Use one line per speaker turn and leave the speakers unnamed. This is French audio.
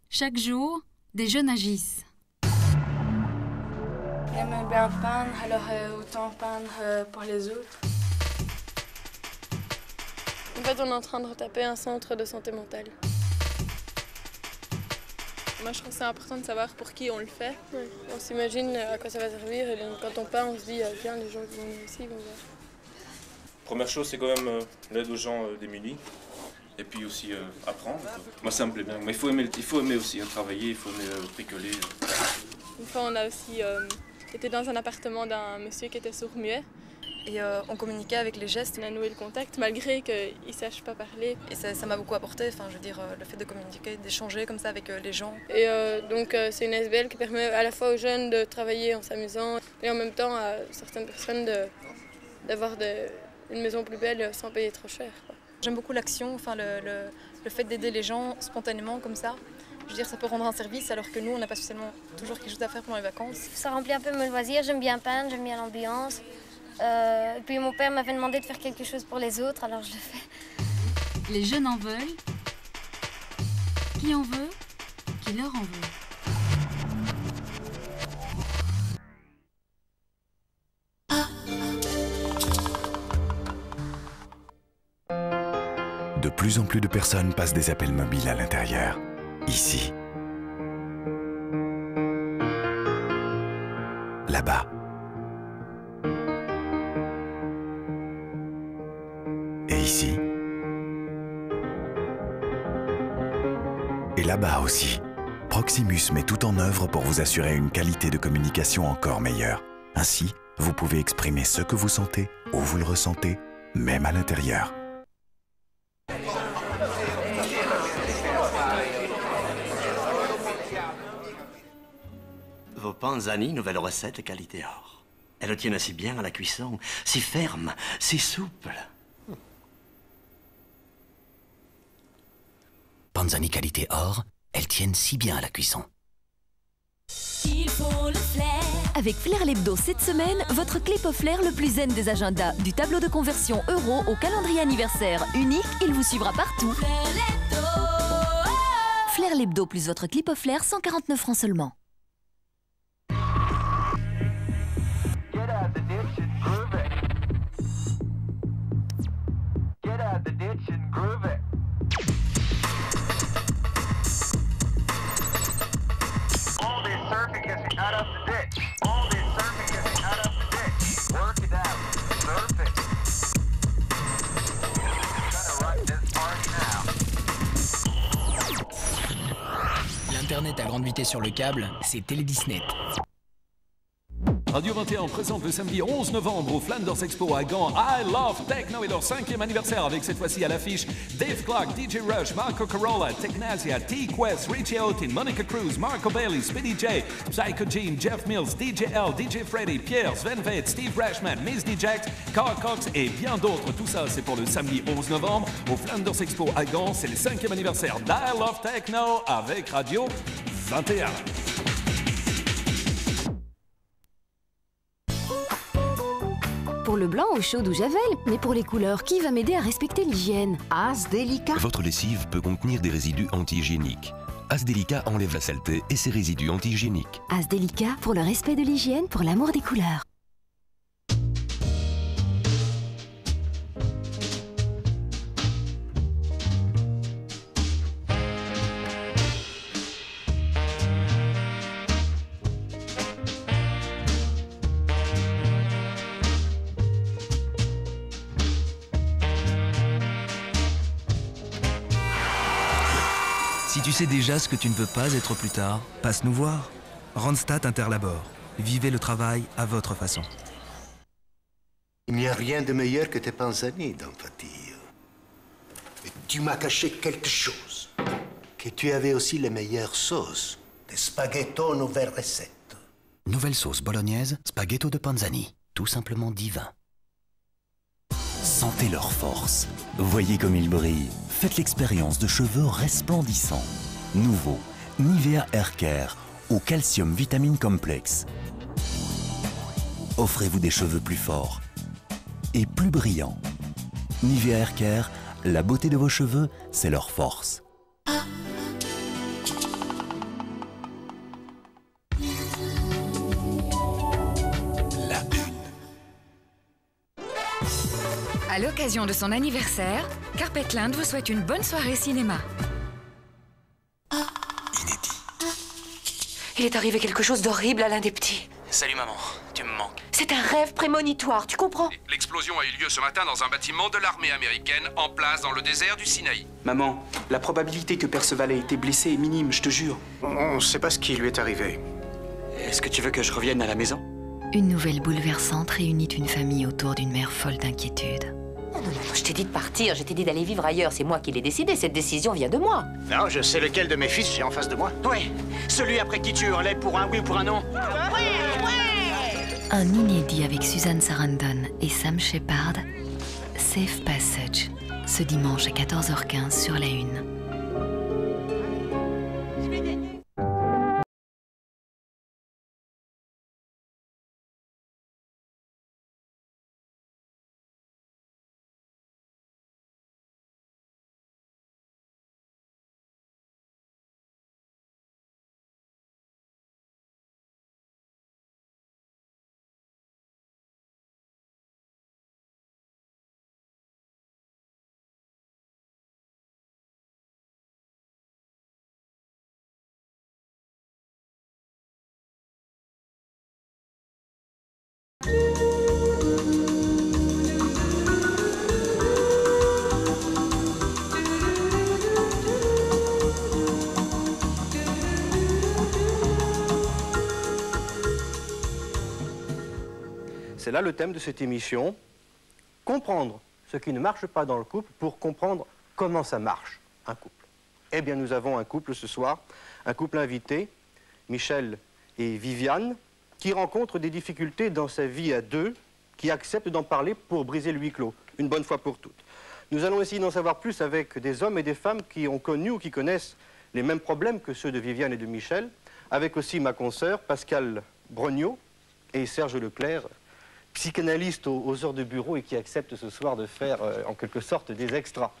Chaque jour, des jeunes agissent.
J'aime bien peindre, alors autant peindre pour les autres.
En fait, on est en train de retaper un centre de santé mentale. Moi, je trouve que c'est important de savoir pour qui on le fait. Ouais. On s'imagine à quoi ça va servir et donc, quand on peint, on se dit tiens, les gens qui vont venir ici vont voir.
Première chose, c'est quand même l'aide aux gens démunis. Et puis aussi apprendre. Moi, ça me plaît bien. Mais il faut aimer aussi travailler, il faut aimer bricoler.
Une fois, on a aussi été dans un appartement d'un monsieur qui était sourd-muet.
Et on communiquait avec les gestes.
On a noué le contact, malgré qu'il ne sache pas parler.
Et ça m'a beaucoup apporté, enfin, je veux dire, le fait de communiquer, d'échanger comme ça avec les gens.
Et donc, c'est une ASBL qui permet à la fois aux jeunes de travailler en s'amusant et en même temps à certaines personnes d'avoir une maison plus belle sans payer trop cher, quoi.
J'aime beaucoup l'action, enfin, le fait d'aider les gens spontanément comme ça. Je veux dire, ça peut rendre un service alors que nous, on n'a pas spécialement toujours quelque chose à faire pendant les vacances.
Ça remplit un peu mes loisirs, j'aime bien peindre, j'aime bien l'ambiance. Et puis mon père m'avait demandé de faire quelque chose pour les autres, alors je le fais.
Les jeunes en veulent. Qui en veut, qui leur en veut.
De plus en plus de personnes passent des appels mobiles à l'intérieur. Ici. Là-bas. Et ici. Et là-bas aussi. Proximus met tout en œuvre pour vous assurer une qualité de communication encore meilleure. Ainsi, vous pouvez exprimer ce que vous sentez, où vous le ressentez, même à l'intérieur.
Vos panzani, nouvelle recette qualité or. Elles tiennent si bien à la cuisson, si ferme, si souple.
Panzani qualité or, elles tiennent si bien à la cuisson.
Il faut le flair.
Avec Flair l'hebdo cette semaine, votre clip au flair le plus zen des agendas. Du tableau de conversion euro au calendrier anniversaire unique, il vous suivra partout. Flair l'hebdo plus votre clip au flair, 149 francs seulement.
L'Internet à grande vitesse sur le câble, c'est Télédisnet.
Radio 21 présente le samedi 11 novembre au Flanders Expo à Gand I Love Techno et leur 5e anniversaire avec cette fois-ci à l'affiche Dave Clark, DJ Rush, Marco Carola, Technasia, T-Quest, Richie Houghton, Monica Cruz, Marco Bailey, Speedy J, Psycho Gene, Jeff Mills, DJ L, DJ Freddy, Pierre, Sven Veit, Steve Rashman, Miss D. Jax, Carl Cox et bien d'autres. Tout ça c'est pour le samedi 11 novembre au Flanders Expo à Gand. C'est le 5e anniversaire d'I Love Techno avec Radio 21.
Pour le blanc, eau chaude ou javel, mais pour les couleurs, qui va m'aider à respecter l'hygiène?
Asdelica. Votre lessive peut contenir des résidus anti-hygiéniques. Asdelica enlève la saleté et ses résidus anti-hygiéniques.
Asdelica, pour le respect de l'hygiène, pour l'amour des couleurs.
Si tu sais déjà ce que tu ne veux pas être plus tard, passe nous voir. Randstad Interlabor. Vivez le travail à votre façon.
Il n'y a rien de meilleur que tes panzani dans ta tire. Et tu m'as caché quelque chose. Que tu avais aussi les meilleures sauces. Des spaghettos nouvelle recette.
Nouvelle sauce bolognaise, spaghetto de Panzani. Tout simplement divin.
Sentez leur force. Voyez comme ils brillent. Faites l'expérience de cheveux resplendissants. Nouveau, Nivea Hair Care au calcium vitamine complexe. Offrez-vous des cheveux plus forts et plus brillants. Nivea Hair Care, la beauté de vos cheveux, c'est leur force.
À l'occasion de son anniversaire, Carpetland vous souhaite une bonne soirée cinéma.
Il est arrivé quelque chose d'horrible à l'un des petits.
Salut maman, tu me manques.
C'est un rêve prémonitoire, tu comprends?
L'explosion a eu lieu ce matin dans un bâtiment de l'armée américaine en place dans le désert du Sinaï.
Maman, la probabilité que Perceval ait été blessé est minime, je te jure.
On ne sait pas ce qui lui est arrivé.
Est-ce que tu veux que je revienne à la maison?
Une nouvelle bouleversante réunit une famille autour d'une mère folle d'inquiétude.
Non, je t'ai dit de partir, je t'ai dit d'aller vivre ailleurs. C'est moi qui l'ai décidé, cette décision vient de moi.
Non, je sais lequel de mes fils j'ai en face de moi.
Oui, celui après qui tu hurlais pour un oui ou pour un non.
Un inédit avec Suzanne Sarandon et Sam Shepard, Safe Passage, ce dimanche à 14h15 sur la Une.
C'est là le thème de cette émission, comprendre ce qui ne marche pas dans le couple pour comprendre comment ça marche, un couple. Eh bien, nous avons un couple ce soir, un couple invité, Michel et Viviane, qui rencontrent des difficultés dans sa vie à deux, qui acceptent d'en parler pour briser le huis clos, une bonne fois pour toutes. Nous allons essayer d'en savoir plus avec des hommes et des femmes qui ont connu ou qui connaissent les mêmes problèmes que ceux de Viviane et de Michel, avec aussi ma consoeur Pascal Brognot et Serge Leclerc, psychanalyste aux heures de bureau et qui accepte ce soir de faire en quelque sorte des extras.